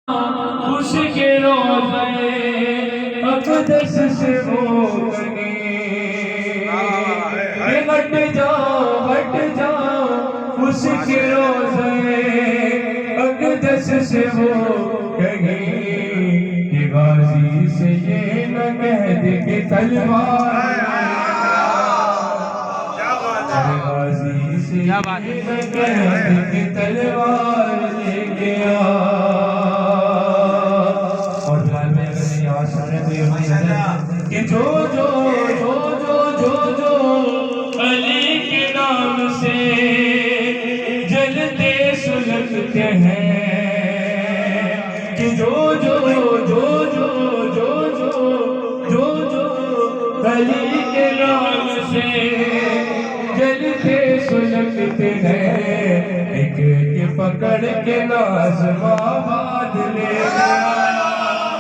خوش کے روزے اقدس سے وہ گنے ہٹ جاؤ خوش کے روزے اقدس سے وہ گنے کہ غازی سے یہ نہ کہہ دے کہ تلوار غازی سے یہ نہ کہہ دے کہ تلوار لے گیا کہ جو علی کے نام سے جلتے سلگتے ہیں کہ جو علی کے نام سے جلتے سلگتے ہیں ایک ایک پکڑ کے ناز آباد لے گیا